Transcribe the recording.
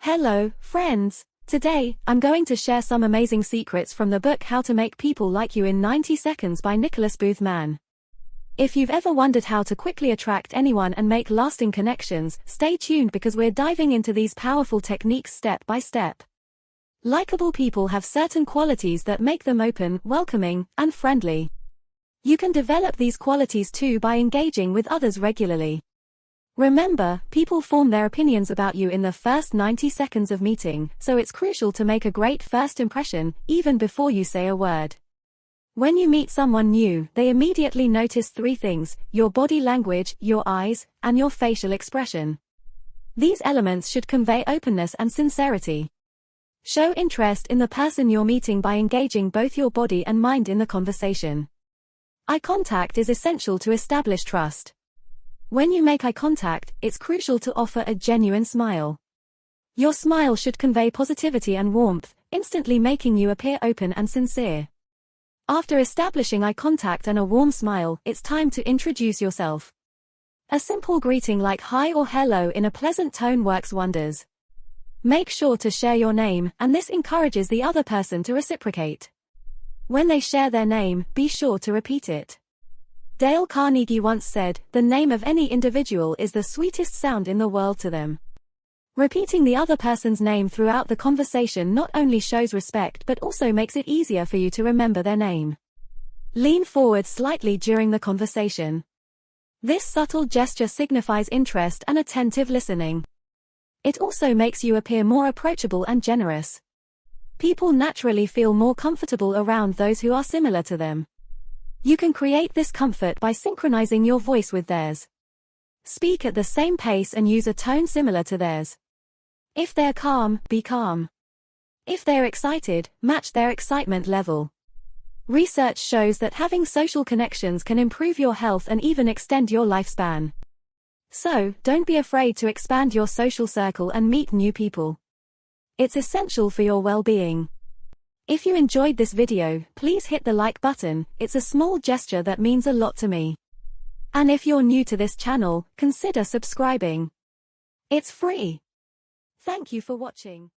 Hello, friends. Today, I'm going to share some amazing secrets from the book How to Make People Like You in 90 Seconds by Nicholas Booth Mann. If you've ever wondered how to quickly attract anyone and make lasting connections, stay tuned because we're diving into these powerful techniques step by step. Likeable people have certain qualities that make them open, welcoming, and friendly. You can develop these qualities too by engaging with others regularly. Remember, people form their opinions about you in the first 90 seconds of meeting, so it's crucial to make a great first impression, even before you say a word. When you meet someone new, they immediately notice three things: your body language, your eyes, and your facial expression. These elements should convey openness and sincerity. Show interest in the person you're meeting by engaging both your body and mind in the conversation. Eye contact is essential to establish trust. When you make eye contact, it's crucial to offer a genuine smile. Your smile should convey positivity and warmth, instantly making you appear open and sincere. After establishing eye contact and a warm smile, it's time to introduce yourself. A simple greeting like hi or hello in a pleasant tone works wonders. Make sure to share your name, and this encourages the other person to reciprocate. When they share their name, be sure to repeat it. Dale Carnegie once said, "The name of any individual is the sweetest sound in the world to them." Repeating the other person's name throughout the conversation not only shows respect but also makes it easier for you to remember their name. Lean forward slightly during the conversation. This subtle gesture signifies interest and attentive listening. It also makes you appear more approachable and generous. People naturally feel more comfortable around those who are similar to them. You can create this comfort by synchronizing your voice with theirs. Speak at the same pace and use a tone similar to theirs. If they're calm, be calm. If they're excited, match their excitement level. Research shows that having social connections can improve your health and even extend your lifespan. So, don't be afraid to expand your social circle and meet new people. It's essential for your well-being. If you enjoyed this video, please hit the like button. It's a small gesture that means a lot to me. And if you're new to this channel, consider subscribing. It's free. Thank you for watching.